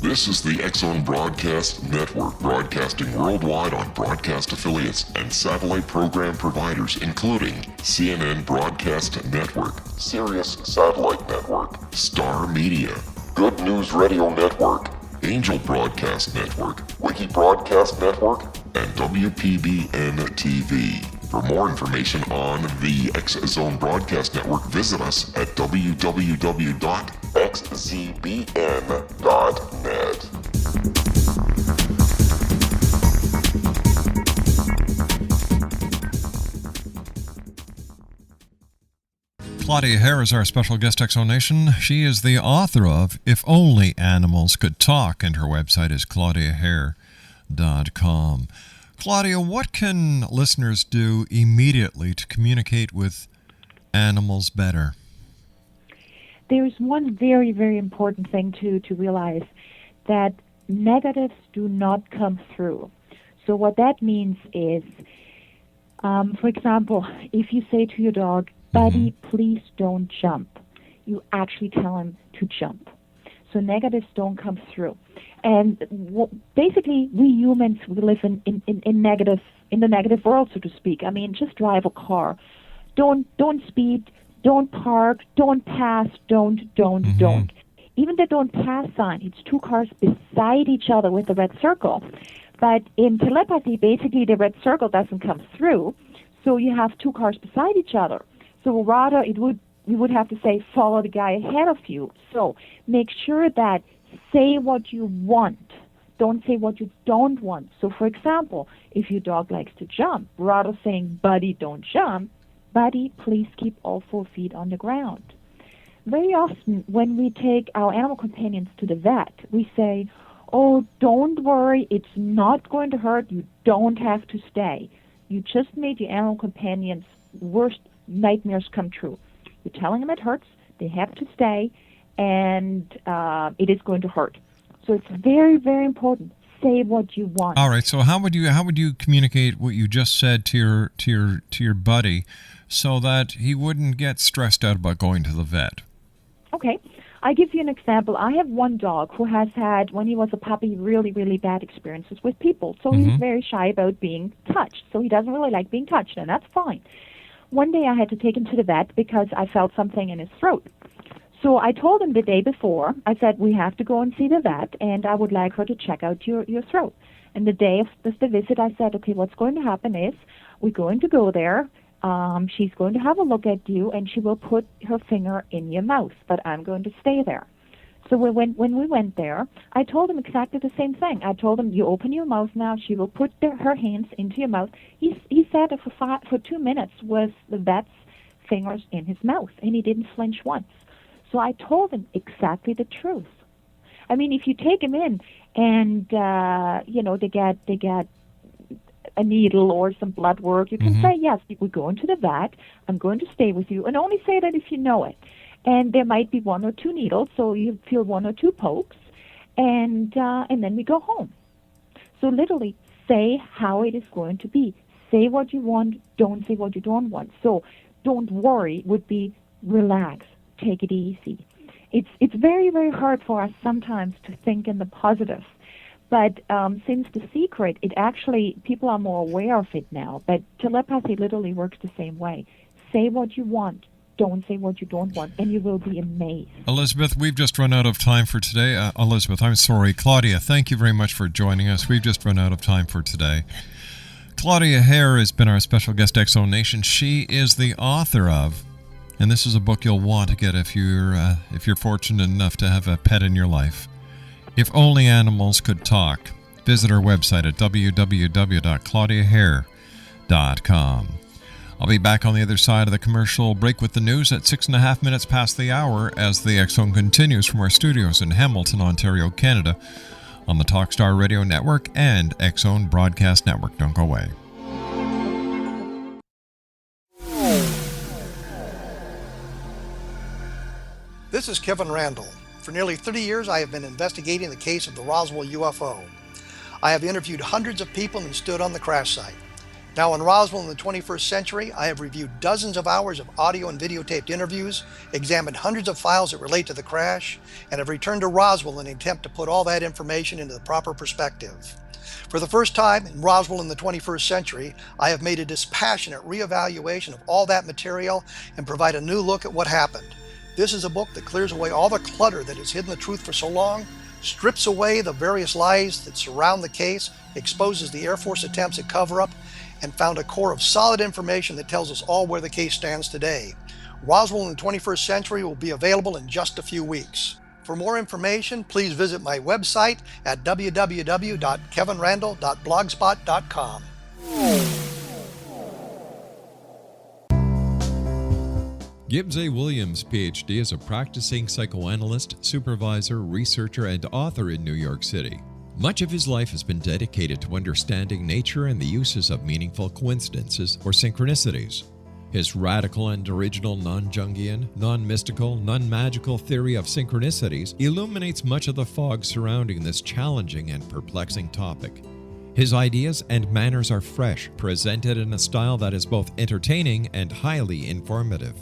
This is the X-Zone Broadcast Network, broadcasting worldwide on broadcast affiliates and satellite program providers, including CNN Broadcast Network, Sirius Satellite Network, Star Media, Good News Radio Network, Angel Broadcast Network, Wiki Broadcast Network, and WPBN TV. For more information on the X-Zone Broadcast Network, visit us at www.xzbn.net. Claudia Hehr is our special guest Exonation. She is the author of If Only Animals Could Talk, and her website is claudiahehr.com. Claudia, what can listeners do immediately to communicate with animals better? There's one very, very important thing to realize, that negatives do not come through. So what that means is, for example, if you say to your dog, "Buddy, please don't jump," you actually tell him to jump. So negatives don't come through. And basically, we humans, we live in the negative world, so to speak. I mean, just drive a car. Don't speed. Don't park. Don't pass. Don't. Even the don't pass sign, it's two cars beside each other with the red circle. But in telepathy, basically, the red circle doesn't come through. So you have two cars beside each other. So rather, you would have to say, follow the guy ahead of you. So make sure that say what you want. Don't say what you don't want. So, for example, if your dog likes to jump, rather saying, "Buddy, don't jump," "Buddy, please keep all 4 feet on the ground." Very often, when we take our animal companions to the vet, we say, "Oh, don't worry, it's not going to hurt. You don't have to stay." You just made your animal companions' worst nightmares come true. You're telling them it hurts, they have to stay, and it is going to hurt. So it's very, very important. Say what you want. All right. So how would you communicate what you just said to your buddy, so that he wouldn't get stressed out about going to the vet? Okay. I give you an example. I have one dog who has had, when he was a puppy, really, really bad experiences with people. So he's very shy about being touched. So he doesn't really like being touched, and that's fine. One day I had to take him to the vet because I felt something in his throat. So I told him the day before, I said, "We have to go and see the vet, and I would like her to check out your throat." And the day of the visit, I said, "Okay, what's going to happen is we're going to go there. She's going to have a look at you, and she will put her finger in your mouth, but I'm going to stay there." So when we went there, I told him exactly the same thing. I told him, "You open your mouth now. She will put her hands into your mouth." He sat there for 2 minutes with the vet's fingers in his mouth, and he didn't flinch once. So I told him exactly the truth. I mean, if you take him in and they get a needle or some blood work, you can say, "Yes, we're going to the vet. I'm going to stay with you," and only say that if you know it. And there might be 1 or 2 needles, so you feel 1 or 2 pokes, and then we go home. So literally, say how it is going to be. Say what you want. Don't say what you don't want. So don't worry would be relax. Take it easy. It's very, very hard for us sometimes to think in the positive. But since the secret, it actually, people are more aware of it now. But telepathy literally works the same way. Say what you want. Don't say what you don't want, and you will be amazed. Elizabeth, we've just run out of time for today. Claudia, thank you very much for joining us. We've just run out of time for today. Claudia Hehr has been our special guest Exonation. She is the author of, and this is a book you'll want to get if you're fortunate enough to have a pet in your life, If Only Animals Could Talk. Visit our website at www.claudiahehr.com. I'll be back on the other side of the commercial break with the news at 6.5 minutes past the hour as the X-Zone continues from our studios in Hamilton, Ontario, Canada, on the Talkstar Radio Network and X-Zone Broadcast Network. Don't go away. This is Kevin Randall. For nearly 30 years, I have been investigating the case of the Roswell UFO. I have interviewed hundreds of people and stood on the crash site. Now in Roswell in the 21st Century, I have reviewed dozens of hours of audio and videotaped interviews, examined hundreds of files that relate to the crash, and have returned to Roswell in an attempt to put all that information into the proper perspective. For the first time in Roswell in the 21st Century, I have made a dispassionate reevaluation of all that material and provide a new look at what happened. This is a book that clears away all the clutter that has hidden the truth for so long, strips away the various lies that surround the case, exposes the Air Force attempts at cover-up, and found a core of solid information that tells us all where the case stands today. Roswell in the 21st Century will be available in just a few weeks. For more information, please visit my website at www.kevinrandall.blogspot.com. Gibbs A. Williams, Ph.D., is a practicing psychoanalyst, supervisor, researcher, and author in New York City. Much of his life has been dedicated to understanding nature and the uses of meaningful coincidences or synchronicities. His radical and original non-Jungian, non-mystical, non-magical theory of synchronicities illuminates much of the fog surrounding this challenging and perplexing topic. His ideas and manners are fresh, presented in a style that is both entertaining and highly informative.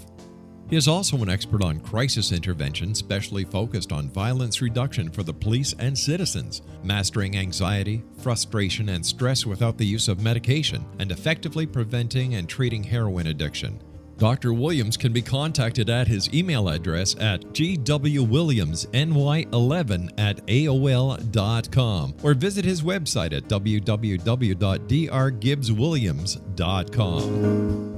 He is also an expert on crisis intervention, specially focused on violence reduction for the police and citizens, mastering anxiety, frustration, and stress without the use of medication, and effectively preventing and treating heroin addiction. Dr. Williams can be contacted at his email address at gwwilliamsny11@aol.com or visit his website at www.drgibbswilliams.com.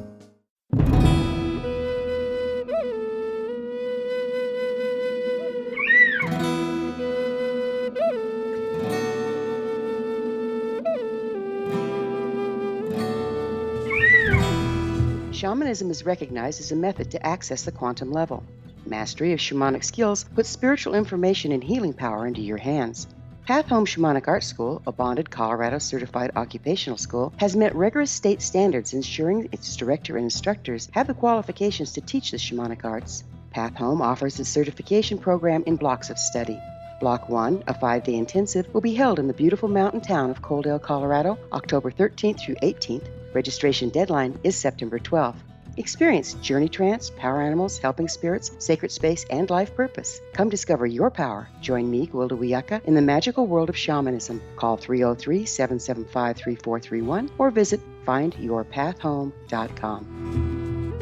Shamanism is recognized as a method to access the quantum level. Mastery of shamanic skills puts spiritual information and healing power into your hands. Path Home Shamanic Art School, a bonded Colorado certified occupational school, has met rigorous state standards, ensuring its director and instructors have the qualifications to teach the shamanic arts. Path Home offers its certification program in blocks of study. Block 1, a 5-day intensive, will be held in the beautiful mountain town of Coaldale, Colorado, October 13th through 18th. Registration deadline is September 12th. Experience journey trance, power animals, helping spirits, sacred space, and life purpose. Come discover your power. Join me, Gwilda Wiyaka, in the magical world of shamanism. Call 303-775-3431 or visit findyourpathhome.com.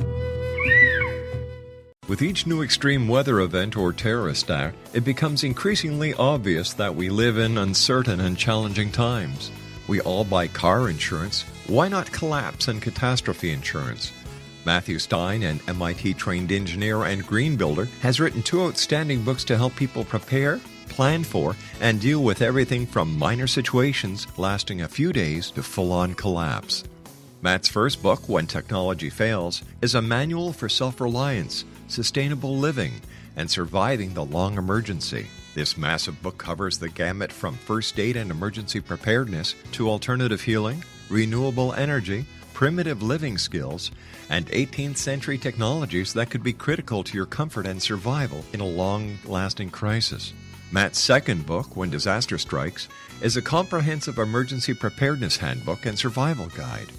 With each new extreme weather event or terrorist act, it becomes increasingly obvious that we live in uncertain and challenging times. We all buy car insurance. Why not collapse and catastrophe insurance? Matthew Stein, an MIT-trained engineer and green builder, has written 2 outstanding books to help people prepare, plan for, and deal with everything from minor situations lasting a few days to full-on collapse. Matt's first book, When Technology Fails, is a manual for self-reliance, sustainable living, and surviving the long emergency. This massive book covers the gamut from first aid and emergency preparedness to alternative healing, renewable energy, primitive living skills, and 18th century technologies that could be critical to your comfort and survival in a long-lasting crisis. Matt's second book, When Disaster Strikes, is a comprehensive emergency preparedness handbook and survival guide.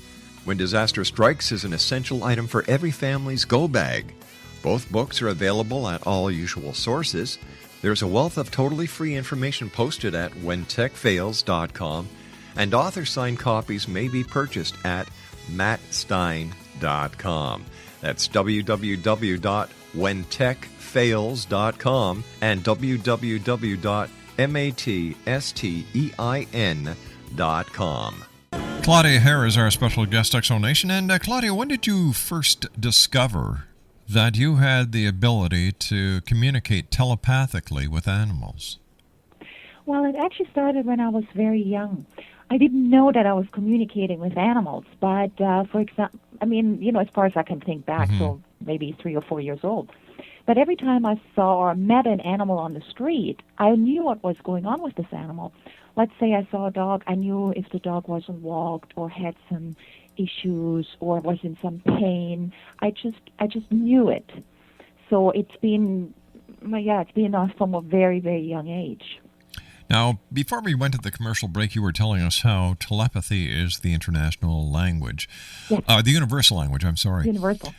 When Disaster Strikes is an essential item for every family's go bag. Both books are available at all usual sources. There's a wealth of totally free information posted at whentechfails.com, and author-signed copies may be purchased at mattstein.com. That's www.whentechfails.com and www.mattstein.com. Claudia Hehr is our special guest exonation. And Claudia, when did you first discover that you had the ability to communicate telepathically with animals? Well, it actually started when I was very young. I didn't know that I was communicating with animals, but for example, as far as I can think back, so maybe 3 or 4 years old. But every time I saw or met an animal on the street, I knew what was going on with this animal. Let's say I saw a dog, I knew if the dog wasn't walked or had some issues or was in some pain. I just knew it. So it's been from a very, very young age. Now, before we went to the commercial break, you were telling us how telepathy is the international language. Yes. The universal language, I'm sorry. Universal.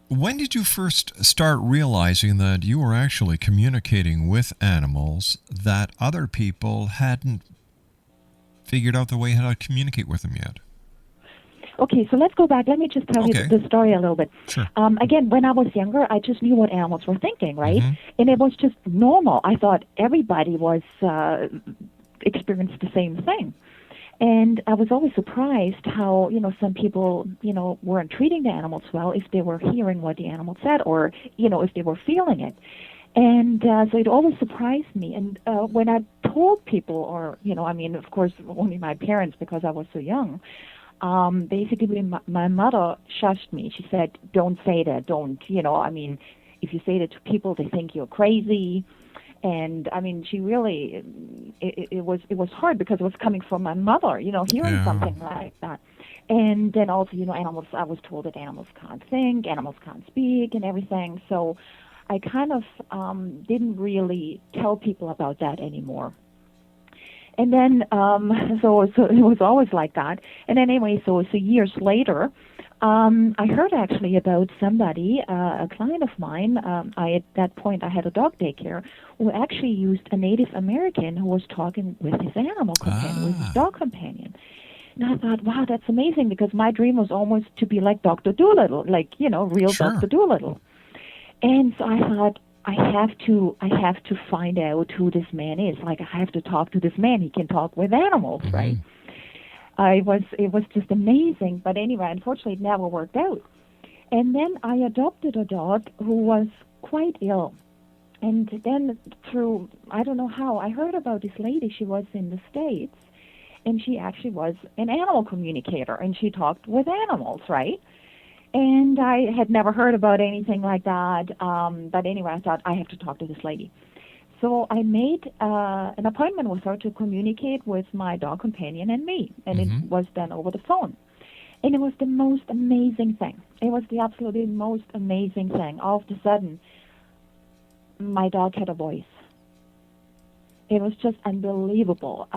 When did you first start realizing that you were actually communicating with animals that other people hadn't figured out the way how to communicate with them yet? Okay, so let's go back. Let me just tell you the story a little bit. Sure. Again, when I was younger, I just knew what animals were thinking, right? Mm-hmm. And it was just normal. I thought everybody was experienced the same thing. And I was always surprised how, some people, weren't treating the animals well if they were hearing what the animal said or, if they were feeling it. And so it always surprised me. And when I told people or, of course, only my parents because I was so young, basically my mother shushed me. She said, don't say that, don't, if you say that to people, they think you're crazy. And she really, it was hard because it was coming from my mother, hearing something like that. And then also, animals, I was told that animals can't think, animals can't speak and everything. So I kind of didn't really tell people about that anymore. And then, so it was always like that. And then anyway, so years later, I heard actually about somebody, a client of mine, at that point I had a dog daycare, who actually used a Native American who was talking with his animal companion, with his dog companion. And I thought, wow, that's amazing, because my dream was almost to be like Dr. Dolittle, like, real Sure. Dr. Dolittle. And so I thought, I have to find out who this man is. Like, I have to talk to this man. He can talk with animals, Mm-hmm. right? It was just amazing. But anyway, unfortunately, it never worked out. And then I adopted a dog who was quite ill. And then through, I don't know how, I heard about this lady. She was in the States, and she actually was an animal communicator, and she talked with animals, right? And I had never heard about anything like that. But anyway, I thought, I have to talk to this lady. So I made an appointment with her to communicate with my dog companion and me. And Mm-hmm. it was done over the phone. And it was the most amazing thing. It was the absolutely most amazing thing. All of a sudden, my dog had a voice. It was just unbelievable.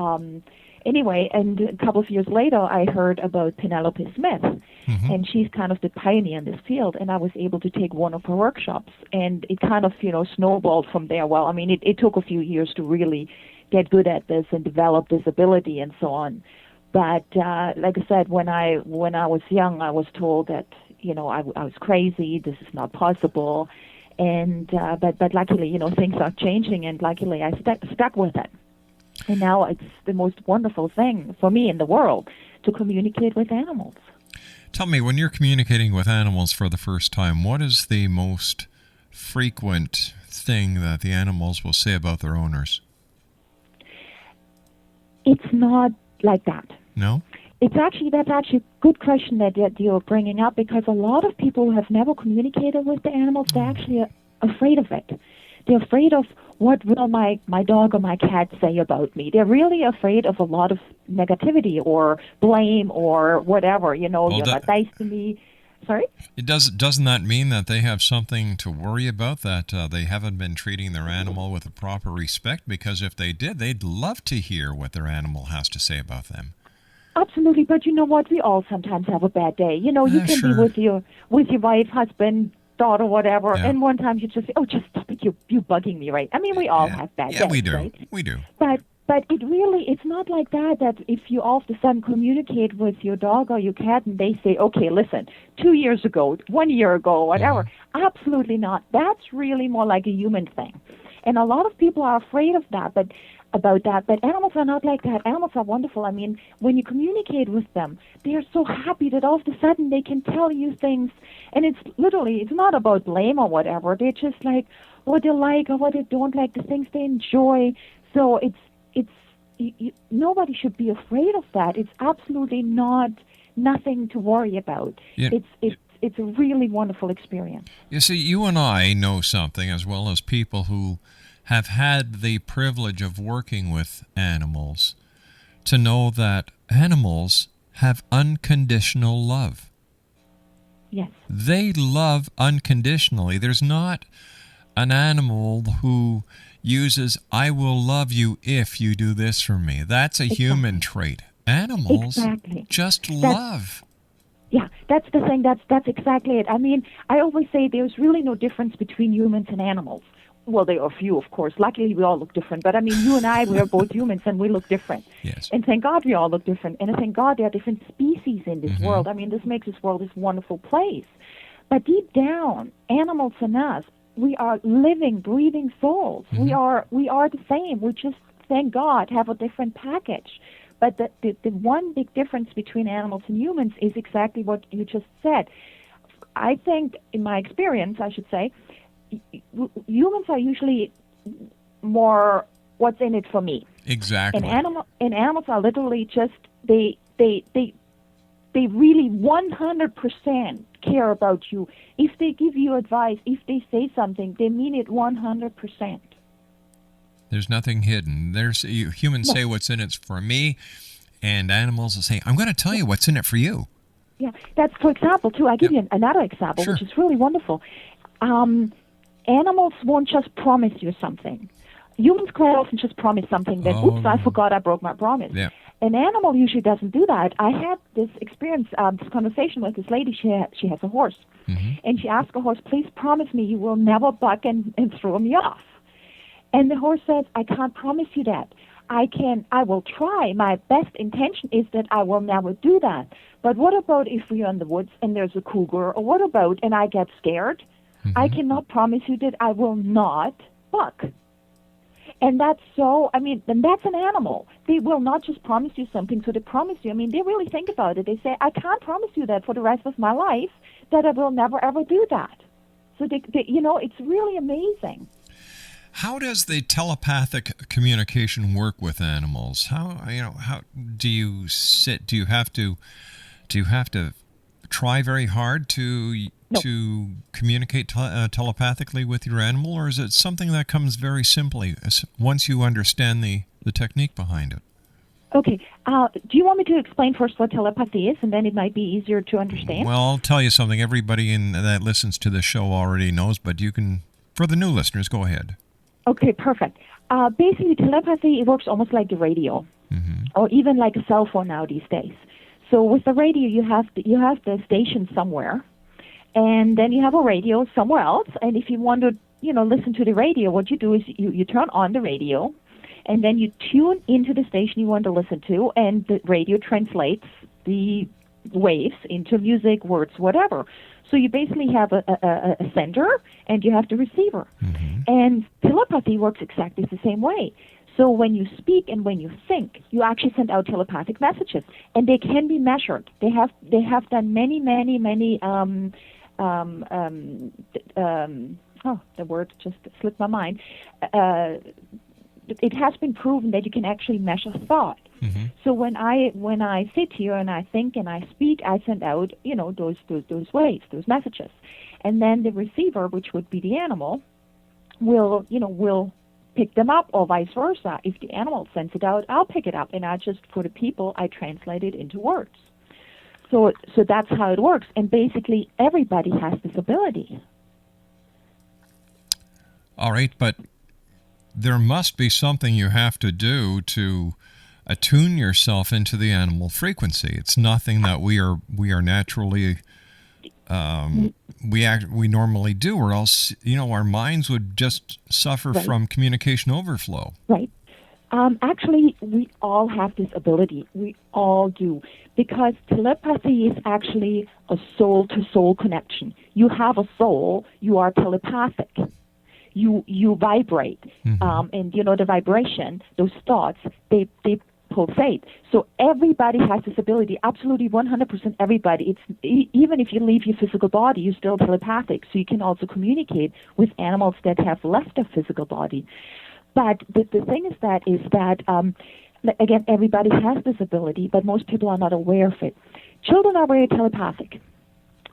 Anyway, and a couple of years later, I heard about Penelope Smith, Mm-hmm. and she's kind of the pioneer in this field, and I was able to take one of her workshops, and it kind of, snowballed from there. Well, it took a few years to really get good at this and develop this ability and so on. But like I said, when I was young, I was told that, I was crazy, this is not possible, and but luckily, things are changing, and luckily I stuck with it. And now it's the most wonderful thing for me in the world to communicate with animals. Tell me, when you're communicating with animals for the first time, what is the most frequent thing that the animals will say about their owners? It's not like that. No? That's actually a good question that you're bringing up, because a lot of people who have never communicated with the animals, they're actually afraid of it. They're afraid of what will my dog or my cat say about me. They're really afraid of a lot of negativity or blame or whatever. You're not nice to me. Sorry? Doesn't that mean that they have something to worry about, that they haven't been treating their animal with a proper respect? Because if they did, they'd love to hear what their animal has to say about them. Absolutely, but you know what? We all sometimes have a bad day. You can sure. be with your wife, husband, daughter, whatever, and one time you just say, "Oh, just stop it! You're bugging me," right? We all have bad days, we do. Right? We do. But it's not like that. That if you all of a sudden communicate with your dog or your cat, and they say, "Okay, listen, 2 years ago, 1 year ago, whatever," absolutely not. That's really more like a human thing, and a lot of people are afraid of that. About that, but animals are not like that. Animals are wonderful. When you communicate with them, they are so happy that all of a sudden they can tell you things, and it's not about blame or whatever. They're just like what they like or what they don't like, the things they enjoy. So nobody should be afraid of that. It's absolutely nothing to worry about. Yeah. It's a really wonderful experience. You see, you and I know something, as well as people who have had the privilege of working with animals, to know that animals have unconditional love. Yes. They love unconditionally. There's not an animal who uses "I will love you if you do this for me." That's a human trait. Animals just love. Yeah, that's the thing. That's exactly it. I mean, I always say there's really no difference between humans and animals. Well, there are few, of course. Luckily, we all look different. But I mean, you and I, we are both humans, and we look different. Yes. And thank God we all look different. And thank God there are different species in this world. I mean, this makes this world this wonderful place. But deep down, animals and us, we are living, breathing souls. We are the same. We just, thank God, have a different package. But the one big difference between animals and humans is exactly what you just said. I think, in my experience, I should say, humans are usually more what's in it for me. Exactly. And animals are literally just they really 100% care about you. If they give you advice, if they say something, they mean it 100%. There's nothing hidden. Humans say what's in it for me, and animals will say, I'm going to tell you what's in it for you. Yeah, that's, for example, too, I give you another example, which is really wonderful. Animals won't just promise you something. Humans quite often just promise something that, oops, I forgot I broke my promise. Yeah. An animal usually doesn't do that. I had this experience, this conversation with this lady. She has a horse. And she asked the horse, please promise me you will never buck and throw me off. And the horse says, I can't promise you that. I will try. My best intention is that I will never do that. But what about if we're in the woods and there's a cougar? Or what about, and I get scared? I cannot promise you that I will not buck. And that's and that's an animal. They will not just promise you something, so they promise you. I mean, they really think about it. They say, I can't promise you that for the rest of my life, that I will never, ever do that. So, it's really amazing. How does the telepathic communication work with animals? How do you sit? Do you have to try very hard to communicate telepathically with your animal, or is it something that comes very simply once you understand the technique behind it? Okay. Do you want me to explain first what telepathy is, and then it might be easier to understand? Well, I'll tell you something. Everybody that listens to this show already knows, but you can, for the new listeners, go ahead. Okay, perfect. Basically, telepathy, it works almost like the radio, or even like a cell phone now these days. So with the radio, you have the station somewhere, and then you have a radio somewhere else. And if you want to, listen to the radio, what you do is you turn on the radio, and then you tune into the station you want to listen to, and the radio translates the waves into music, words, whatever. So you basically have a sender, and you have the receiver. And telepathy works exactly the same way. So when you speak and when you think, you actually send out telepathic messages, and they can be measured. They have done many the word just slipped my mind. It has been proven that you can actually measure thought. So when I sit here and I think and I speak, I send out those waves, those messages, and then the receiver, which would be the animal, will pick them up, or vice versa. If the animal sends it out, I'll pick it up, and for the people, I translate it into words. So that's how it works, and basically everybody has this ability. All right, but there must be something you have to do to attune yourself into the animal frequency. It's nothing that we are naturally we normally do, or else our minds would just suffer from communication overflow. Right. Actually, we all have this ability. We all do, because telepathy is actually a soul-to-soul connection. You have a soul. You are telepathic. You vibrate, and the vibration, those thoughts, they pulsate. So everybody has this ability, absolutely 100% everybody. It's even if you leave your physical body, you're still telepathic. So you can also communicate with animals that have left their physical body. But the thing is that again, everybody has this ability, but most people are not aware of it. Children are very telepathic.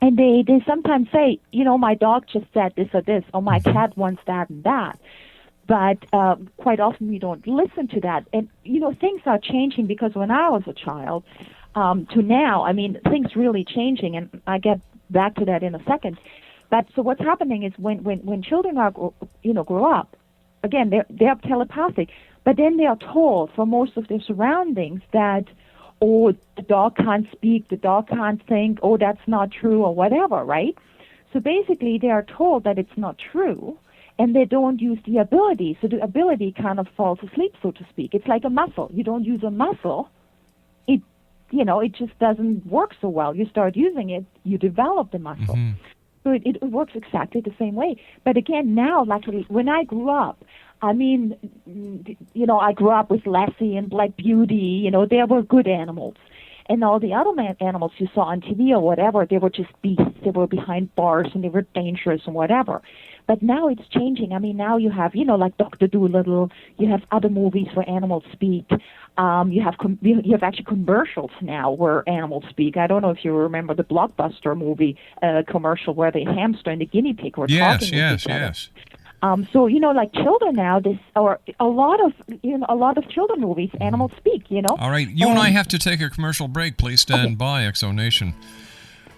And they sometimes say, my dog just said this or this, or my cat wants that and that. But quite often we don't listen to that. And, things are changing, because when I was a child to now, things really changing, and I get back to that in a second. But so what's happening is when children are, grow up, again, they're telepathic, but then they are told from most of their surroundings that, oh, the dog can't speak, the dog can't think, oh, that's not true, or whatever, right? So basically, they are told that it's not true, and they don't use the ability. So the ability kind of falls asleep, so to speak. It's like a muscle. You don't use a muscle, it just doesn't work so well. You start using it, you develop the muscle. Mm-hmm. So it works exactly the same way. But again, now, luckily, when I grew up, I grew up with Lassie and Black Beauty. They were good animals. And all the other animals you saw on TV or whatever, they were just beasts. They were behind bars and they were dangerous and whatever. But now it's changing. I mean, now you have, like Dr. Dolittle. You have other movies where animals speak. You have actually commercials now where animals speak. I don't know if you remember the Blockbuster movie commercial where the hamster and the guinea pig were talking with each other. Yes. So like children now, a lot of children movies, animals speak. All right, you and I have to take a commercial break. Please stand by, Exo Nation.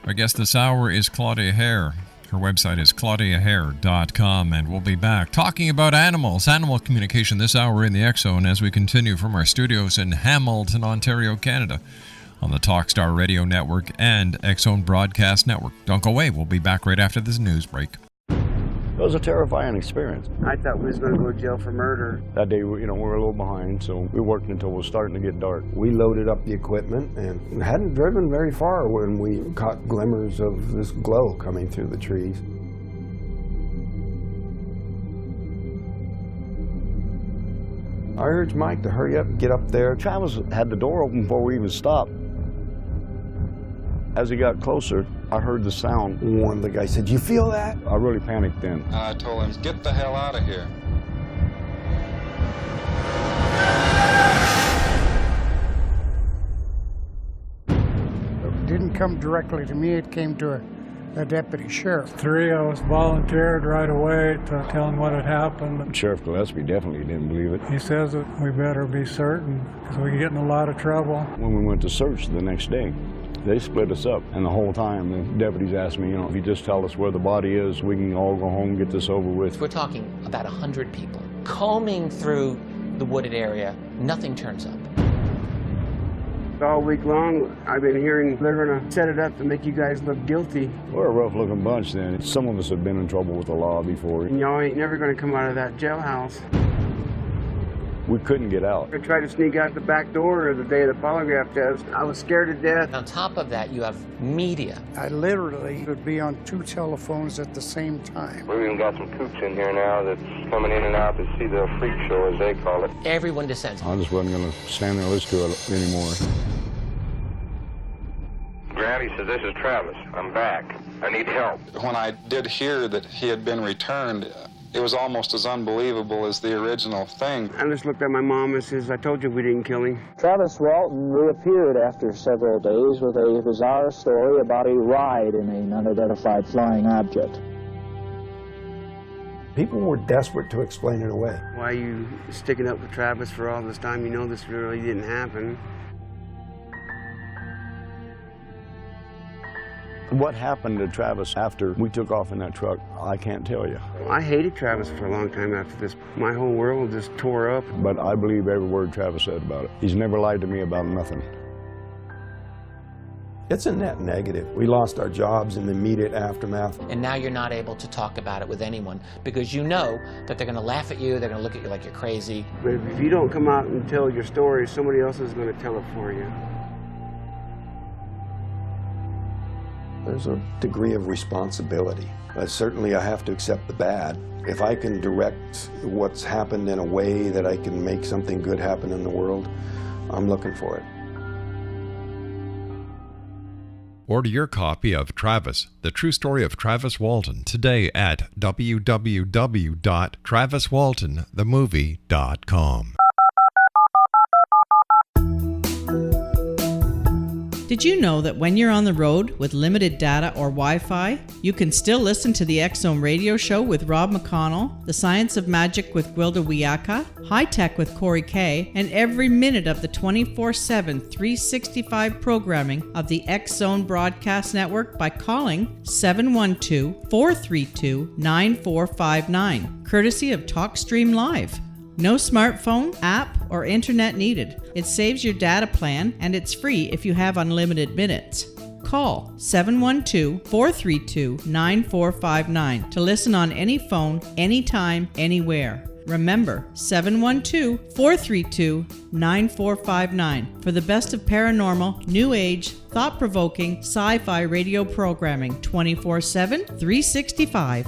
Our guest this hour is Claudia Hehr. Her website is claudiahehr.com, and we'll be back talking about animal communication this hour in the X-Zone as we continue from our studios in Hamilton, Ontario, Canada, on the Talkstar Radio Network and X-Zone Broadcast Network. Don't go away. We'll be back right after this news break. It was a terrifying experience. I thought we was going to go to jail for murder. That day, we were a little behind, so we worked until it was starting to get dark. We loaded up the equipment and hadn't driven very far when we caught glimmers of this glow coming through the trees. I urged Mike to hurry up and get up there. Travis had the door open before we even stopped. As he got closer, I heard the sound. One of the guys said, "You feel that?" I really panicked then. I told him, "Get the hell out of here." It didn't come directly to me, it came to a deputy sheriff. Three of us volunteered right away to tell him what had happened. Sheriff Gillespie definitely didn't believe it. He says that we better be certain because we can get in a lot of trouble. When we went to search the next day, they split us up, and the whole time the deputies asked me, if you just tell us where the body is, we can all go home and get this over with. We're talking about 100 people combing through the wooded area. Nothing turns up. All week long, I've been hearing they're going to set it up to make you guys look guilty. We're a rough-looking bunch then. Some of us have been in trouble with the law before. And y'all ain't never going to come out of that jailhouse. We couldn't get out. I tried to sneak out the back door the day of the polygraph test. I was scared to death. On top of that, you have media. I literally would be on 2 telephones at the same time. We've even got some cooks in here now that's coming in and out to see the freak show, as they call it. Everyone descends. I just wasn't going to stand there and listen to it anymore. Granny says, "This is Travis. I'm back. I need help." When I did hear that he had been returned, it was almost as unbelievable as the original thing. I just looked at my mom and says, "I told you we didn't kill him." Travis Walton reappeared after several days with a bizarre story about a ride in an unidentified flying object. People were desperate to explain it away. Why are you sticking up for Travis for all this time? You know this really didn't happen. What happened to Travis after we took off in that truck, I can't tell you. I hated Travis for a long time after this. My whole world just tore up. But I believe every word Travis said about it. He's never lied to me about nothing. It's a net negative. We lost our jobs in the immediate aftermath. And now you're not able to talk about it with anyone because you know that they're going to laugh at you, they're going to look at you like you're crazy. But if you don't come out and tell your story, somebody else is going to tell it for you. There's a degree of responsibility. Certainly I have to accept the bad. If I can direct what's happened in a way that I can make something good happen in the world, I'm looking for it. Order your copy of Travis, The True Story of Travis Walton, today at www.traviswaltonthemovie.com. Did you know that when you're on the road with limited data or Wi-Fi, you can still listen to the X-Zone Radio Show with Rob McConnell, The Science of Magic with Gwilda Wiyaka, High Tech with Corey Kay, and every minute of the 24/7, 365 programming of the X-Zone Broadcast Network by calling 712-432-9459, courtesy of TalkStream Live. No smartphone, app, or internet needed. It saves your data plan, and it's free if you have unlimited minutes. Call 712-432-9459 to listen on any phone, anytime, anywhere. Remember, 712-432-9459 for the best of paranormal, new age, thought-provoking, sci-fi radio programming 24/7, 365.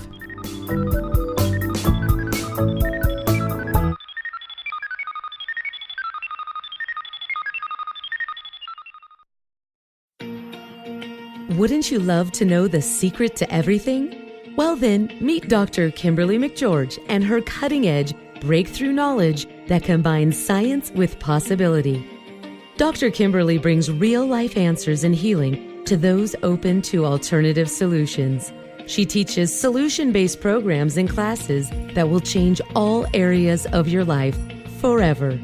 Wouldn't you love to know the secret to everything? Well then, meet Dr. Kimberly McGeorge and her cutting-edge breakthrough knowledge that combines science with possibility. Dr. Kimberly brings real-life answers and healing to those open to alternative solutions. She teaches solution-based programs and classes that will change all areas of your life forever.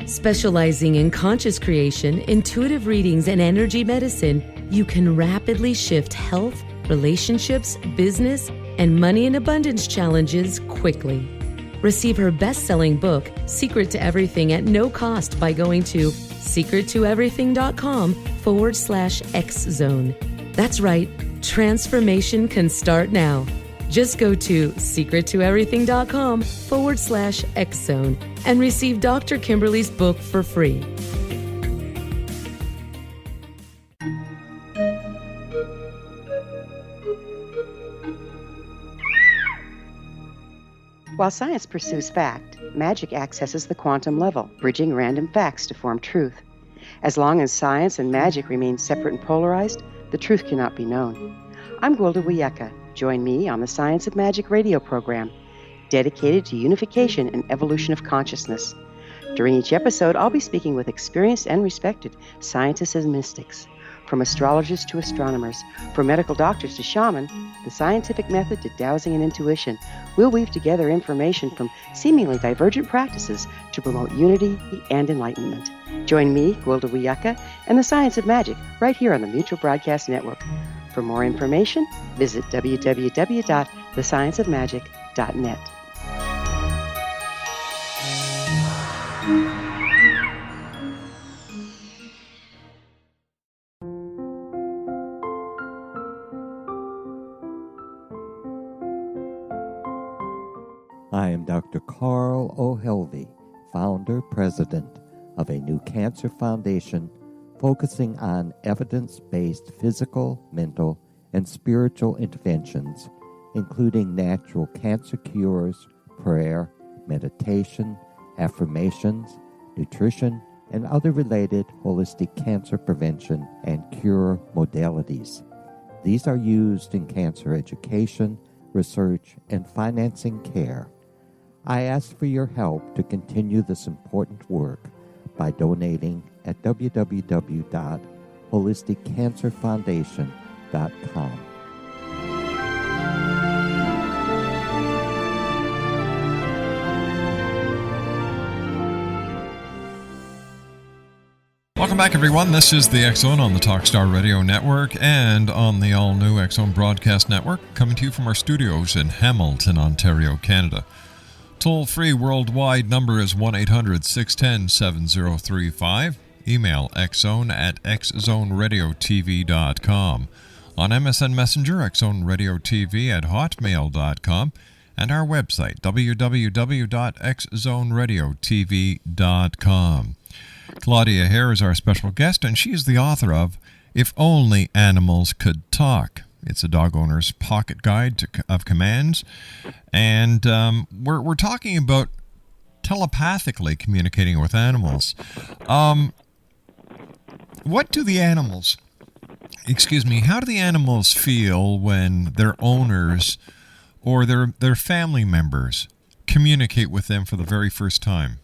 Specializing in conscious creation, intuitive readings, and energy medicine, you can rapidly shift health, relationships, business, and money and abundance challenges quickly. Receive her best-selling book, Secret to Everything, at no cost by going to secrettoeverything.com/X-Zone. That's right, transformation can start now. Just go to secrettoeverything.com/X-Zone and receive Dr. Kimberly's book for free. While science pursues fact, magic accesses the quantum level, bridging random facts to form truth. As long as science and magic remain separate and polarized, the truth cannot be known. I'm Gwilda Wiyaka. Join me on the Science of Magic radio program, dedicated to unification and evolution of consciousness. During each episode, I'll be speaking with experienced and respected scientists and mystics. From astrologers to astronomers, from medical doctors to shaman, the scientific method to dowsing and intuition, we'll weave together information from seemingly divergent practices to promote unity and enlightenment. Join me, Gwilda Wiyaka, and the Science of Magic right here on the Mutual Broadcast Network. For more information, visit www.thescienceofmagic.net. I am Dr. Carl O'Helvey, founder, president of a new cancer foundation focusing on evidence-based physical, mental, and spiritual interventions, including natural cancer cures, prayer, meditation, affirmations, nutrition, and other related holistic cancer prevention and cure modalities. These are used in cancer education, research, and financing care. I ask for your help to continue this important work by donating at www.holisticcancerfoundation.com. Welcome back, everyone. This is the X-Zone on the Talkstar Radio Network and on the all-new X-Zone Broadcast Network, coming to you from our studios in Hamilton, Ontario, Canada. Toll-free worldwide number is 1-800-610-7035. Email xzone@xzoneradiotv.com. On MSN Messenger, xzoneradiotv@hotmail.com. And our website, www.xzoneradiotv.com. Claudia Hehr is our special guest, and she is the author of If Only Animals Could Talk. It's a dog owner's pocket guide of commands. And we're talking about telepathically communicating with animals. How do the animals feel when their owners or their family members communicate with them for the very first time?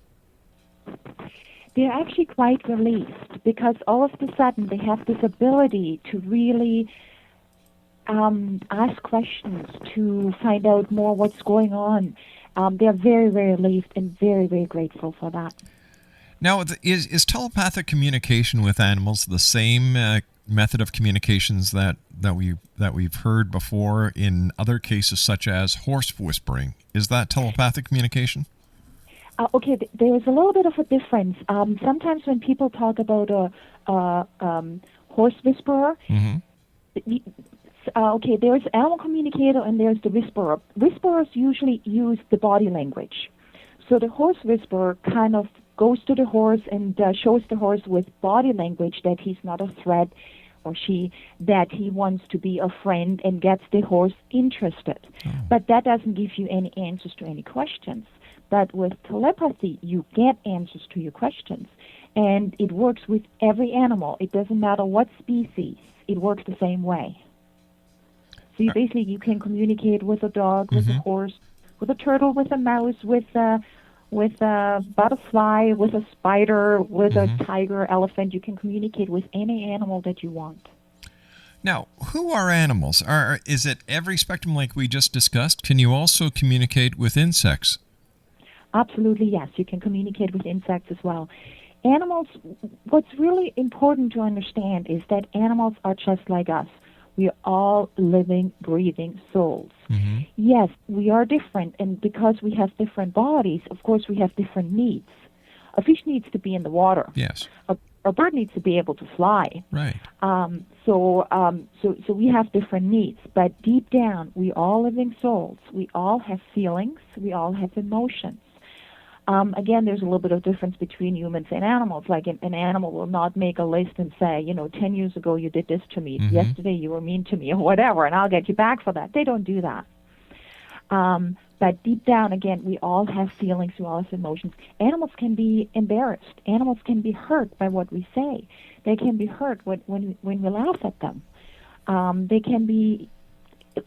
they're actually quite relieved because all of a sudden they have this ability to really ask questions, to find out more what's going on. They're very, very relieved and very, very grateful for that. Now, is telepathic communication with animals the same method of communications that we've heard before in other cases, such as horse whispering? Is that telepathic communication? Okay, there is a little bit of a difference. Sometimes when people talk about a horse whisperer, okay, there's animal communicator and there's the whisperer. Whisperers usually use the body language. So the horse whisperer kind of goes to the horse and shows the horse with body language that he's not a threat, or that he wants to be a friend, and gets the horse interested. But that doesn't give you any answers to any questions. But with telepathy, you get answers to your questions. And it works with every animal. It doesn't matter what species. It works the same way. So you can communicate with a dog, with a horse, with a turtle, with a mouse, with a butterfly, with a spider, with a tiger, elephant. You can communicate with any animal that you want. Now, who are animals? Is it every spectrum like we just discussed? Can you also communicate with insects? Absolutely, yes. You can communicate with insects as well. Animals, what's really important to understand is that animals are just like us. We are all living, breathing souls. Yes, we are different, and because we have different bodies, of course we have different needs. A fish needs to be in the water. Yes. A bird needs to be able to fly. Right. So we have different needs, but deep down, we all living souls. We all have feelings. We all have emotions. Again, there's a little bit of difference between humans and animals. Like an animal will not make a list and say, 10 years ago you did this to me, yesterday you were mean to me, or whatever, and I'll get you back for that. They don't do that. But deep down, again, we all have feelings, we all have emotions. Animals can be embarrassed. Animals can be hurt by what we say. They can be hurt when we laugh at them. They can be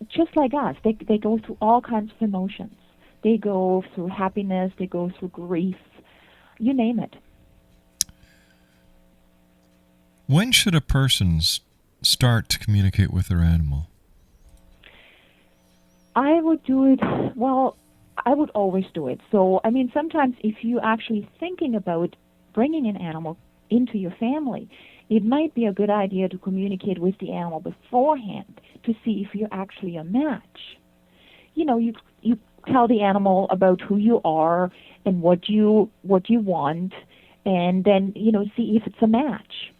just like us. They go through all kinds of emotions. They go through happiness, they go through grief, you name it. When should a person start to communicate with their animal? I would always do it. So, sometimes if you're actually thinking about bringing an animal into your family, it might be a good idea to communicate with the animal beforehand to see if you're actually a match. You tell the animal about who you are and what you want, and then see if it's a match.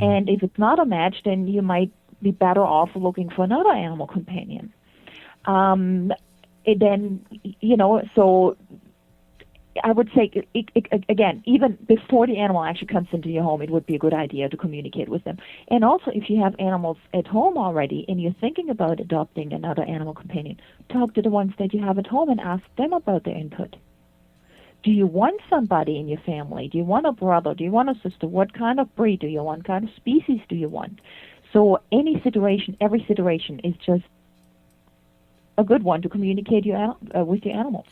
And if it's not a match, then you might be better off looking for another animal companion. So I would say, again, even before the animal actually comes into your home, it would be a good idea to communicate with them. And also, if you have animals at home already and you're thinking about adopting another animal companion, talk to the ones that you have at home and ask them about their input. Do you want somebody in your family? Do you want a brother? Do you want a sister? What kind of breed do you want? What kind of species do you want? So every situation is just a good one to communicate with your animals.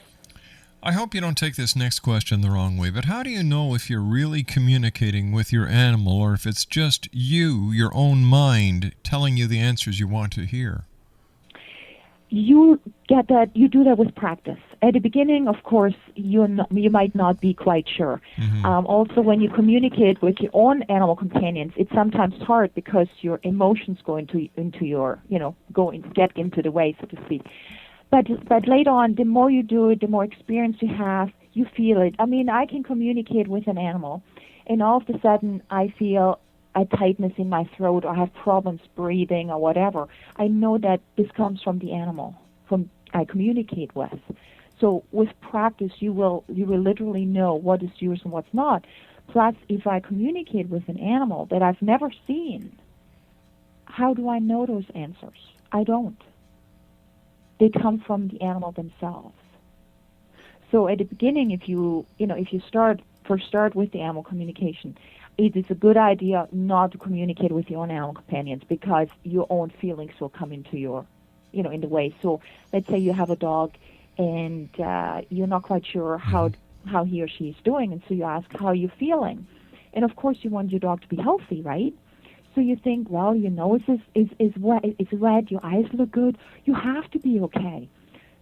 I hope you don't take this next question the wrong way, but how do you know if you're really communicating with your animal or if it's just you, your own mind, telling you the answers you want to hear? You do that with practice. At the beginning, of course, you might not be quite sure. Also, when you communicate with your own animal companions, it's sometimes hard because your emotions get into the way, so to speak. But later on, the more you do it, the more experience you have, you feel it. I can communicate with an animal, and all of a sudden I feel a tightness in my throat, or I have problems breathing, or whatever. I know that this comes from the animal I communicate with. So with practice, you will literally know what is yours and what's not. Plus, if I communicate with an animal that I've never seen, how do I know those answers? I don't. They come from the animal themselves. So at the beginning, if you start with the animal communication, it is a good idea not to communicate with your own animal companions because your own feelings will come into your, in the way. So let's say you have a dog and you're not quite sure how he or she is doing, and so you ask, how are you feeling? And of course, you want your dog to be healthy, right? So you think, well, your nose is red, your eyes look good, you have to be okay.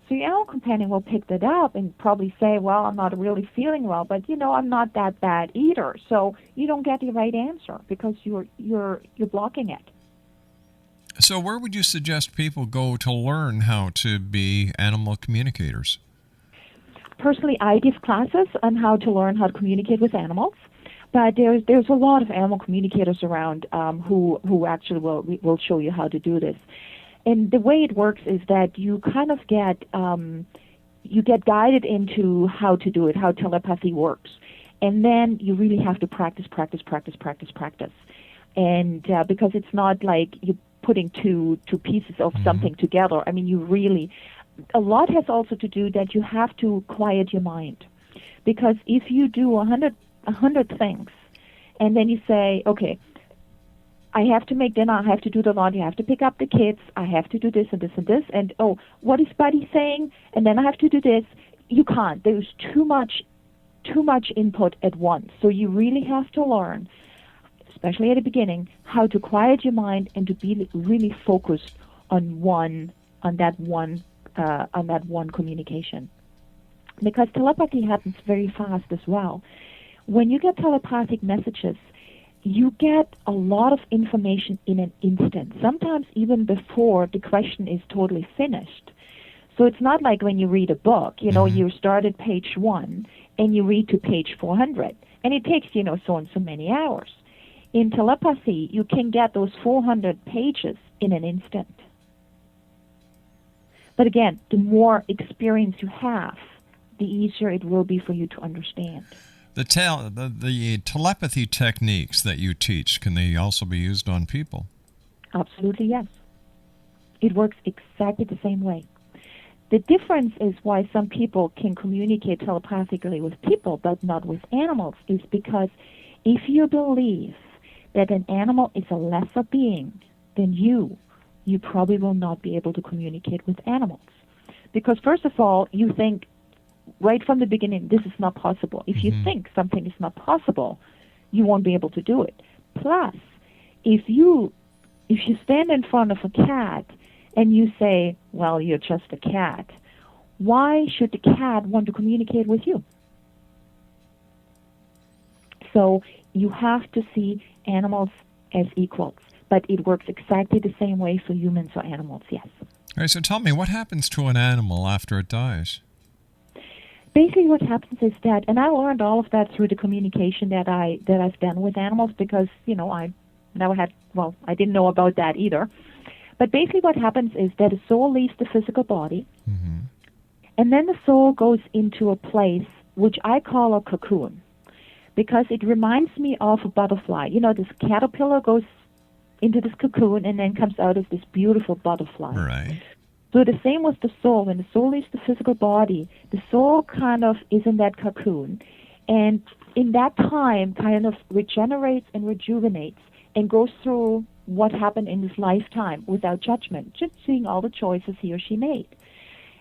So your animal companion will pick that up and probably say, well, I'm not really feeling well, but I'm not that bad either. So you don't get the right answer because you're blocking it. So where would you suggest people go to learn how to be animal communicators? Personally, I give classes on how to learn how to communicate with animals, but there's a lot of animal communicators around who actually will show you how to do this. And the way it works is that you kind of get guided into how to do it, how telepathy works, and then you really have to practice. And because it's not like you putting two pieces of something together. I mean, a lot has also to do that you have to quiet your mind. Because if you do 100 things, and then you say, okay, I have to make dinner, I have to do the laundry, I have to pick up the kids, I have to do this and this and this, and what is Buddy saying? And then I have to do this. You can't. There's too much input at once. So you really have to learn, especially at the beginning, how to quiet your mind and to be really focused on that one communication. Because telepathy happens very fast as well. When you get telepathic messages, you get a lot of information in an instant, sometimes even before the question is totally finished. So it's not like when you read a book, you start at page 1 and you read to page 400, and it takes, so and so many hours. In telepathy, you can get those 400 pages in an instant. But again, the more experience you have, the easier it will be for you to understand. The telepathy techniques that you teach, can they also be used on people? Absolutely, yes. It works exactly the same way. The difference is why some people can communicate telepathically with people but not with animals is because if you believe that an animal is a lesser being than you probably will not be able to communicate with animals. Because first of all, you think right from the beginning, this is not possible. If you think something is not possible, you won't be able to do it. Plus, if you stand in front of a cat and you say, well, you're just a cat, why should the cat want to communicate with you? So you have to see animals as equals, but it works exactly the same way for humans or animals, yes. All right, so tell me, what happens to an animal after it dies? Basically what happens is that, and I learned all of that through the communication that I've done with animals because, I didn't know about that either. But basically what happens is that the soul leaves the physical body, and then the soul goes into a place which I call a cocoon, because it reminds me of a butterfly. This caterpillar goes into this cocoon and then comes out as this beautiful butterfly. Right. So the same with the soul. When the soul leaves the physical body, the soul kind of is in that cocoon, and in that time kind of regenerates and rejuvenates and goes through what happened in this lifetime without judgment, just seeing all the choices he or she made.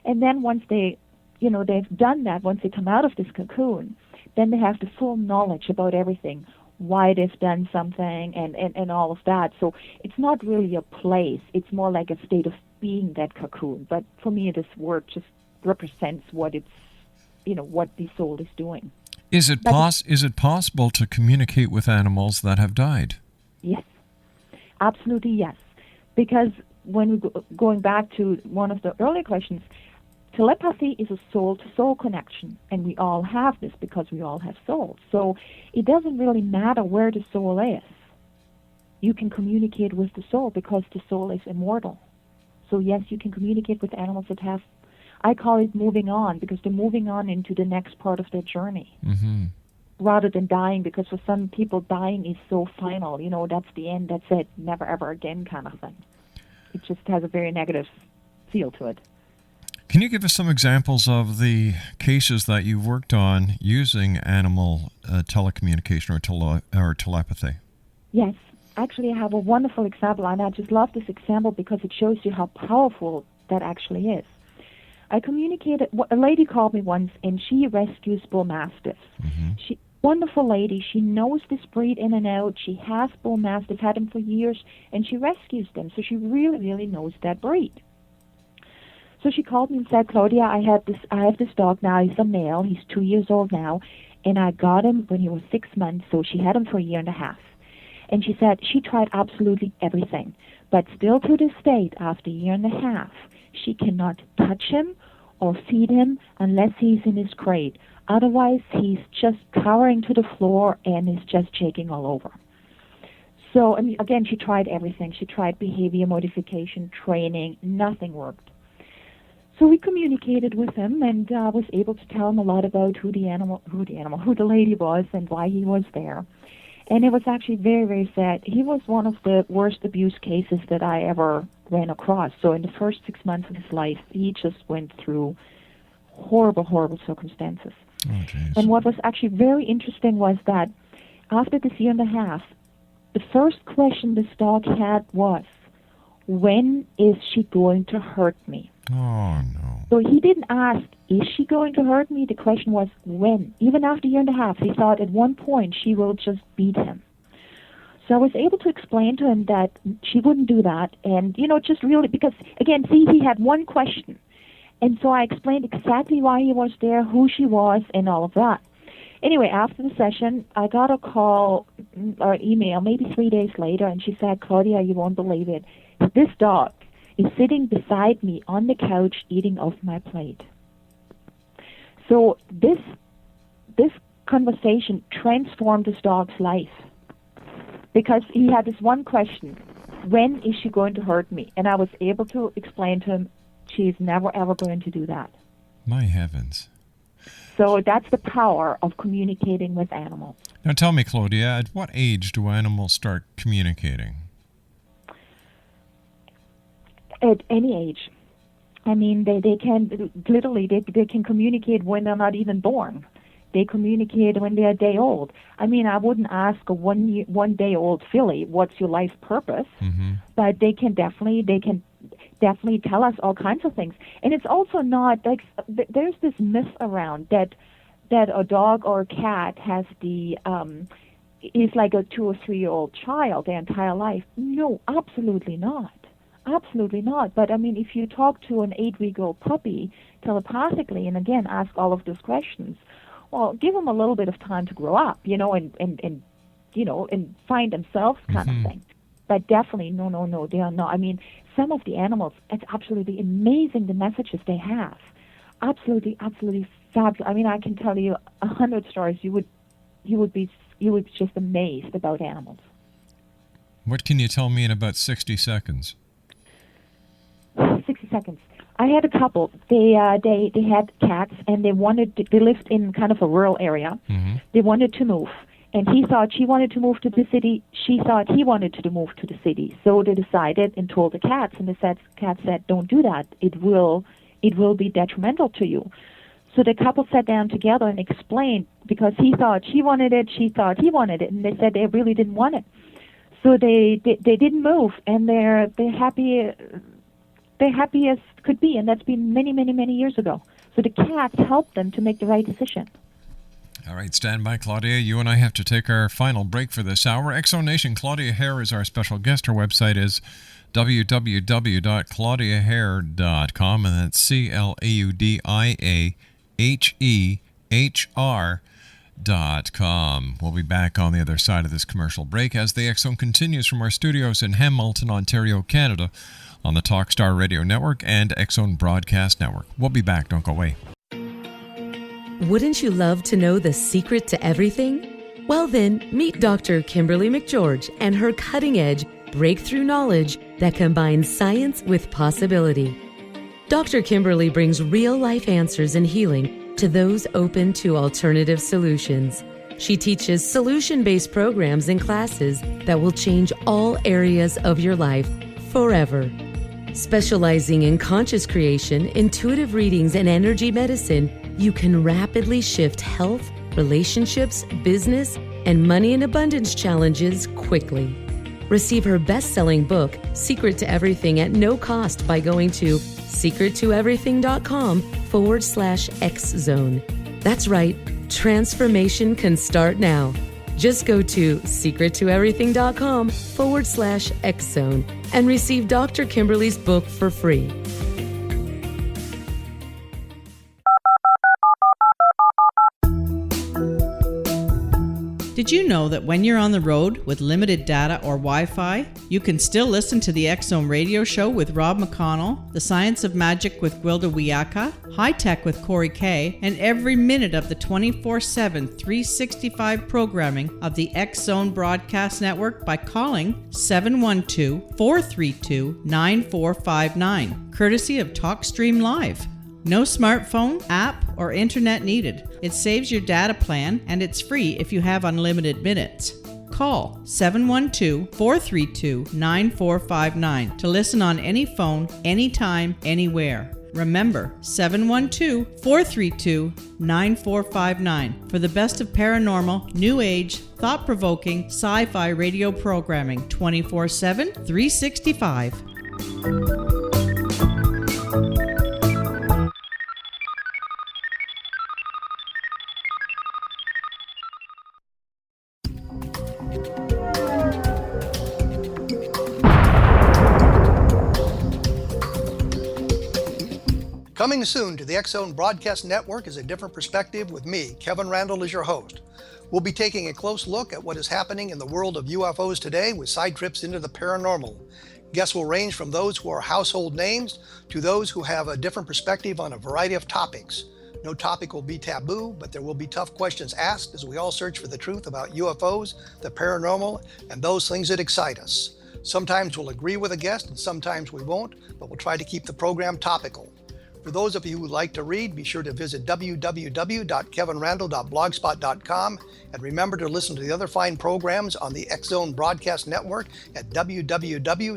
And then once they've done that, once they come out of this cocoon, then they have the full knowledge about everything, why they've done something and all of that. So it's not really a place. It's more like a state of being, that cocoon. But for me, this word just represents what what the soul is doing. Is it possible to communicate with animals that have died? Yes, absolutely yes. Because when we going back to one of the earlier questions, telepathy is a soul-to-soul connection, and we all have this because we all have souls. So it doesn't really matter where the soul is. You can communicate with the soul because the soul is immortal. So yes, you can communicate with animals that have, I call it moving on, because they're moving on into the next part of their journey. Rather than dying, because for some people dying is so final, that's the end, that's it, never ever again kind of thing. It just has a very negative feel to it. Can you give us some examples of the cases that you've worked on using animal telecommunication or telepathy? Yes. Actually, I have a wonderful example, and I just love this example because it shows you how powerful that actually is. I communicated, a lady called me once, and she rescues bull mastiffs. Wonderful lady. She knows this breed in and out. She has bull mastiffs, had them for years, and she rescues them. So she really, really knows that breed. So she called me and said, Claudia, I have this dog now. He's a male. He's 2 years old now, and I got him when he was 6 months. So she had him for a year and a half. And she said she tried absolutely everything, but still to this date, after a year and a half, she cannot touch him or feed him unless he's in his crate. Otherwise, he's just cowering to the floor and is just shaking all over. So, I mean, again, she tried everything. She tried behavior modification, training. Nothing worked. So we communicated with him, and was able to tell him a lot about who the lady was and why he was there. And it was actually very, very sad. He was one of the worst abuse cases that I ever ran across. So in the first 6 months of his life, he just went through horrible, horrible circumstances. Oh, geez. And what was actually very interesting was that after this year and a half, the first question this dog had was, when is she going to hurt me? Oh, no. So he didn't ask, is she going to hurt me? The question was, when? Even after a year and a half, he thought at one point she will just beat him. So I was able to explain to him that she wouldn't do that. And, just really, because, again, see, he had one question. And so I explained exactly why he was there, who she was, and all of that. Anyway, after the session, I got a call or email maybe 3 days later, and she said, Claudia, you won't believe it. This dog is sitting beside me on the couch eating off my plate. So this conversation transformed this dog's life because he had this one question, when is she going to hurt me? And I was able to explain to him, she's never, ever going to do that. My heavens. So that's the power of communicating with animals. Now tell me, Claudia, at what age do animals start communicating? At any age. I mean, they can literally they can communicate when they're not even born. They communicate when they're a day old. I mean, I wouldn't ask a one day old filly, what's your life purpose? Mm-hmm. But they can definitely tell us all kinds of things. And it's also not like there's this myth around that a dog or a cat has is like a 2 or 3 year old child their entire life. No, absolutely not. Absolutely not. But I mean, if you talk to an 8-week-old puppy telepathically, and again ask all of those questions, well, give them a little bit of time to grow up, and find themselves kind of thing. But definitely, no, they are not. I mean, some of the animals, it's absolutely amazing the messages they have. Absolutely, absolutely fabulous. I mean, I can tell you 100 stories. You would be just amazed about animals. What can you tell me in about 60 seconds? 60 seconds. I had a couple. They had cats, and they lived in kind of a rural area. Mm-hmm. They wanted to move, and he thought she wanted to move to the city. She thought he wanted to move to the city. So they decided and told the cats, and the cat said, "Don't do that. It will be detrimental to you." So the couple sat down together and explained, because he thought she wanted it, she thought he wanted it, and they said they really didn't want it. So they didn't move, and they're happy. They're happy as could be, and that's been many, many, many years ago. So the cats helped them to make the right decision. All right, stand by, Claudia. You and I have to take our final break for this hour. Exonation, Claudia Hehr is our special guest. Her website is www.claudiahehr.com, and that's ClaudiaHehr.com. We'll be back on the other side of this commercial break as the X Zone continues from our studios in Hamilton, Ontario, Canada, on the Talkstar Radio Network and X Zone Broadcast Network. We'll be back. Don't go away. Wouldn't you love to know the secret to everything? Well then, meet Dr. Kimberly McGeorge and her cutting-edge breakthrough knowledge that combines science with possibility. Dr. Kimberly brings real-life answers and healing to those open to alternative solutions. She teaches solution-based programs and classes that will change all areas of your life forever. Specializing in conscious creation, intuitive readings, and energy medicine, you can rapidly shift health, relationships, business, and money and abundance challenges quickly. Receive her best-selling book, Secret to Everything, at no cost by going to secrettoeverything.com/X Zone. That's right, Transformation can start now. Just go to secrettoeverything.com/X-Zone and receive Dr. Kimberly's book for free. Did you know that when you're on the road with limited data or Wi-Fi, you can still listen to the X-Zone radio show with Rob McConnell, The Science of Magic with Gwilda Wiyaka, High Tech with Corey Kay, and every minute of the 24/7, 365 programming of the X-Zone Broadcast Network by calling 712-432-9459, courtesy of TalkStream Live. No smartphone, app, or internet needed. It saves your data plan and it's free if you have unlimited minutes. Call 712-432-9459 to listen on any phone, anytime, anywhere. Remember, 712-432-9459 for the best of paranormal, new age, thought-provoking, sci-fi radio programming 24/7, 365. Coming soon to the X-Zone Broadcast Network is A Different Perspective with me, Kevin Randall, as your host. We'll be taking a close look at what is happening in the world of UFOs today with side trips into the paranormal. Guests will range from those who are household names to those who have a different perspective on a variety of topics. No topic will be taboo, but there will be tough questions asked as we all search for the truth about UFOs, the paranormal, and those things that excite us. Sometimes we'll agree with a guest and sometimes we won't, but we'll try to keep the program topical. For those of you who like to read, be sure to visit www.kevinrandall.blogspot.com and remember to listen to the other fine programs on the X-Zone Broadcast Network at www.xzbn.net.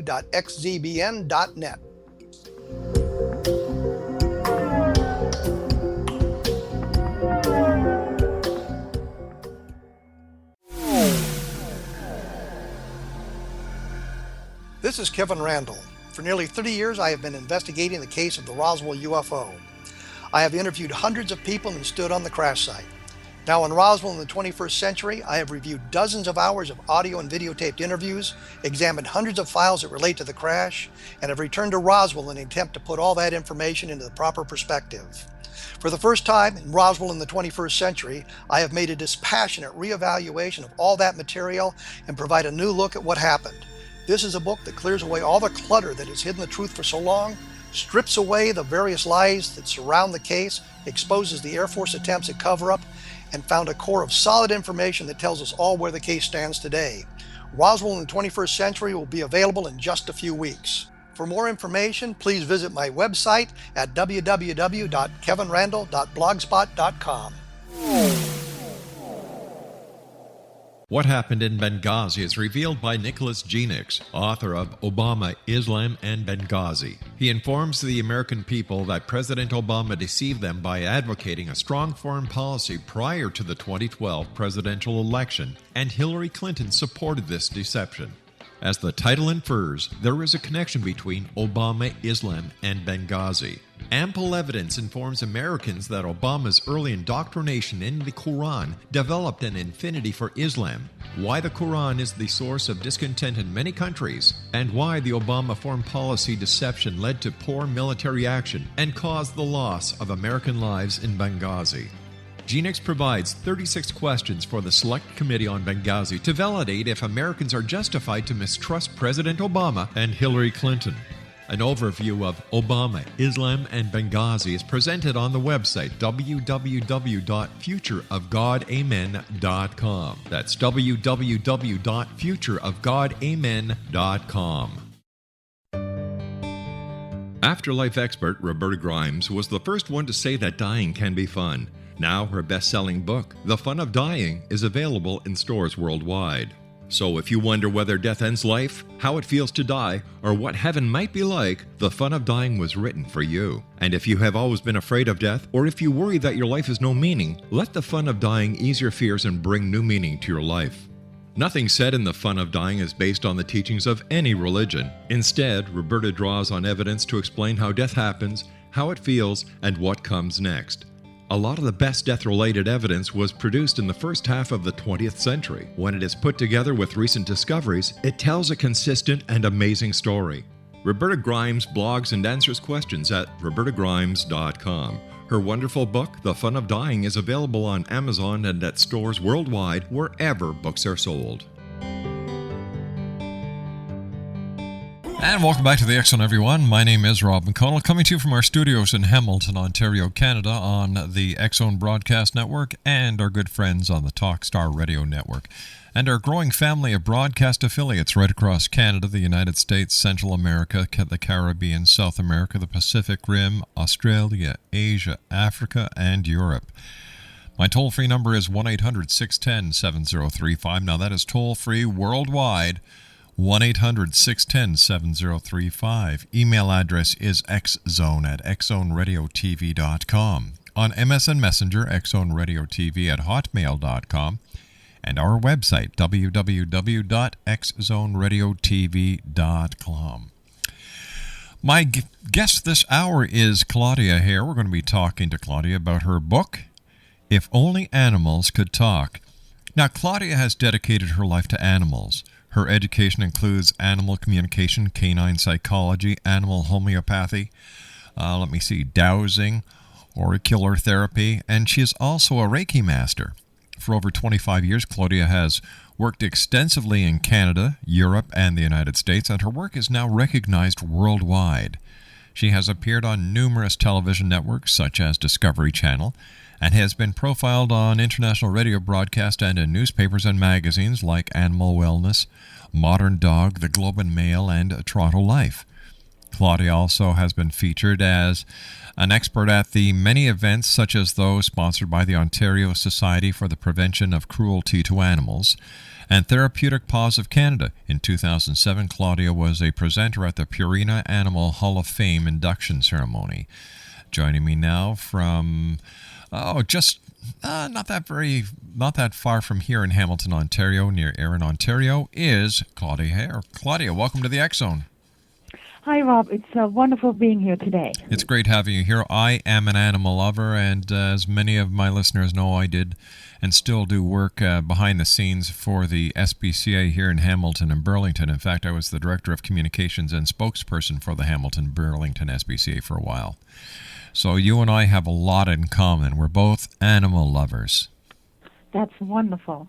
This is Kevin Randall. For nearly 30 years, I have been investigating the case of the Roswell UFO. I have interviewed hundreds of people and stood on the crash site. Now in Roswell in the 21st century, I have reviewed dozens of hours of audio and videotaped interviews, examined hundreds of files that relate to the crash, and have returned to Roswell in an attempt to put all that information into the proper perspective. For the first time in Roswell in the 21st century, I have made a dispassionate reevaluation of all that material and provide a new look at what happened. This is a book that clears away all the clutter that has hidden the truth for so long, strips away the various lies that surround the case, exposes the Air Force attempts at cover-up, and found a core of solid information that tells us all where the case stands today. Roswell in the 21st century will be available in just a few weeks. For more information, please visit my website at www.kevinrandall.blogspot.com. What happened in Benghazi is revealed by Nicholas Genix, author of Obama, Islam, and Benghazi. He informs the American people that President Obama deceived them by advocating a strong foreign policy prior to the 2012 presidential election, and Hillary Clinton supported this deception. As the title infers, there is a connection between Obama, Islam, and Benghazi. Ample evidence informs Americans that Obama's early indoctrination in the Quran developed an affinity for Islam, why the Quran is the source of discontent in many countries, and why the Obama foreign policy deception led to poor military action and caused the loss of American lives in Benghazi. Genix provides 36 questions for the Select Committee on Benghazi to validate if Americans are justified to mistrust President Obama and Hillary Clinton. An overview of Obama, Islam, and Benghazi is presented on the website www.futureofgodamen.com. That's www.futureofgodamen.com. Afterlife expert Roberta Grimes was the first one to say that dying can be fun. Now her best-selling book, The Fun of Dying, is available in stores worldwide. So if you wonder whether death ends life, how it feels to die, or what heaven might be like, The Fun of Dying was written for you. And if you have always been afraid of death, or if you worry that your life has no meaning, let The Fun of Dying ease your fears and bring new meaning to your life. Nothing said in The Fun of Dying is based on the teachings of any religion. Instead, Roberta draws on evidence to explain how death happens, how it feels, and what comes next. A lot of the best death-related evidence was produced in the first half of the 20th century. When it is put together with recent discoveries, it tells a consistent and amazing story. Roberta Grimes blogs and answers questions at robertagrimes.com. Her wonderful book, The Fun of Dying, is available on Amazon and at stores worldwide wherever books are sold. And welcome back to the X Zone, everyone. My name is Rob McConnell, coming to you from our studios in Hamilton, Ontario, Canada, on the X Zone Broadcast Network and our good friends on the Talkstar Radio Network, and our growing family of broadcast affiliates right across Canada, the United States, Central America, the Caribbean, South America, the Pacific Rim, Australia, Asia, Africa, and Europe. My toll-free number is 1-800-610-7035. Now, that is toll-free worldwide, 1-800-610-7035. Email address is xzone@xzoneradiotv.com. On MSN Messenger, xzoneradiotv@hotmail.com. And our website, www.xzoneradiotv.com. My guest this hour is Claudia Hehr. We're going to be talking to Claudia about her book, If Only Animals Could Talk. Now, Claudia has dedicated her life to animals. Her education includes animal communication, canine psychology, animal homeopathy, dowsing, auricular therapy, and she is also a Reiki master. For over 25 years, Claudia has worked extensively in Canada, Europe, and the United States, and her work is now recognized worldwide. She has appeared on numerous television networks, such as Discovery Channel, and has been profiled on international radio broadcast and in newspapers and magazines like Animal Wellness, Modern Dog, The Globe and Mail, and Toronto Life. Claudia also has been featured as an expert at the many events such as those sponsored by the Ontario Society for the Prevention of Cruelty to Animals and Therapeutic Paws of Canada. In 2007, Claudia was a presenter at the Purina Animal Hall of Fame induction ceremony. Joining me now from not that far from here in Hamilton, Ontario, near Erin, Ontario, is Claudia Hehr. Claudia, welcome to the X Zone. Hi, Rob. It's wonderful being here today. It's great having you here. I am an animal lover, and as many of my listeners know, I did and still do work behind the scenes for the SPCA here in Hamilton and Burlington. In fact, I was the Director of Communications and spokesperson for the Hamilton-Burlington SPCA for a while. So you and I have a lot in common. We're both animal lovers. That's wonderful.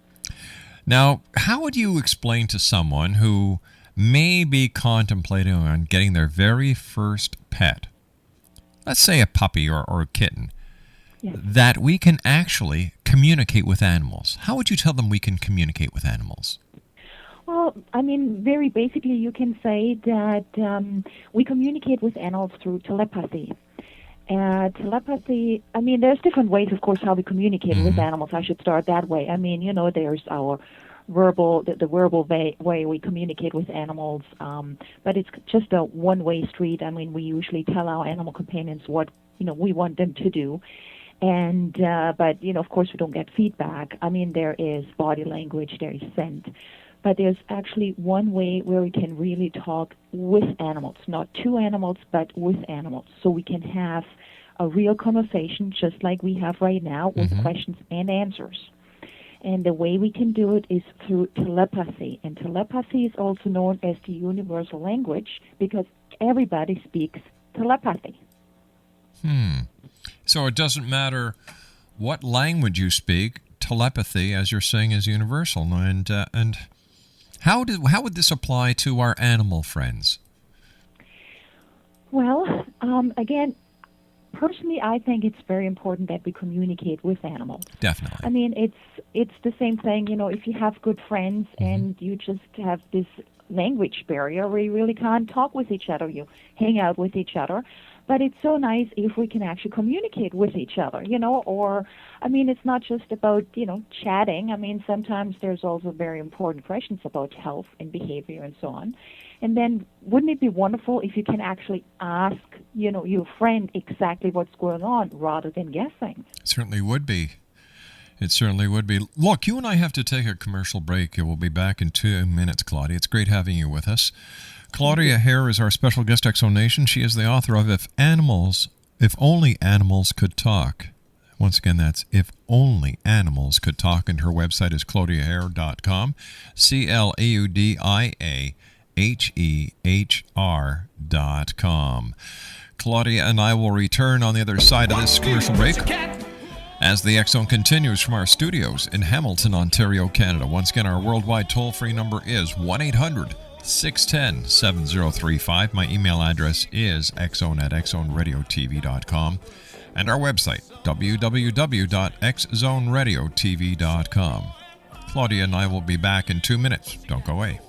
Now, how would you explain to someone who may be contemplating on getting their very first pet, let's say a puppy or a kitten, yes, that we can actually communicate with animals? How would you tell them we can communicate with animals? Well, I mean, very basically, you can say that we communicate with animals through telepathy. Telepathy, I mean, there's different ways, of course, how we communicate with animals. I should start that way. I mean, there's our verbal, the verbal way we communicate with animals, but it's just a one-way street. I mean, we usually tell our animal companions what, we want them to do. And, but, of course, we don't get feedback. I mean, there is body language, there is scent. But there's actually one way where we can really talk with animals, not to animals, but with animals. So we can have a real conversation just like we have right now with questions and answers. And the way we can do it is through telepathy. And telepathy is also known as the universal language because everybody speaks telepathy. So it doesn't matter what language you speak, telepathy, as you're saying, is universal. And how would this apply to our animal friends? Well, again, personally, I think it's very important that we communicate with animals. Definitely. I mean, it's the same thing, if you have good friends and you just have this language barrier where you really can't talk with each other, you hang out with each other. But it's so nice if we can actually communicate with each other, or, I mean, it's not just about, chatting. I mean, sometimes there's also very important questions about health and behavior and so on. And then wouldn't it be wonderful if you can actually ask, your friend exactly what's going on rather than guessing? It certainly would be. It certainly would be. Look, you and I have to take a commercial break. We'll be back in 2 minutes, Claudia. It's great having you with us. Claudia Hehr is our special guest X Zone Nation. She is the author of If Only Animals Could Talk. Once again, that's If Only Animals Could Talk, and her website is claudiahehr.com, ClaudiaHehr.com. Claudia and I will return on the other side of this commercial break as the X Zone continues from our studios in Hamilton, Ontario, Canada. Once again, our worldwide toll-free number is 1-800-610-7035. My email address is xzone@xzoneradiotv.com. And our website, www.xzoneradiotv.com. Claudia and I will be back in 2 minutes. Don't go away.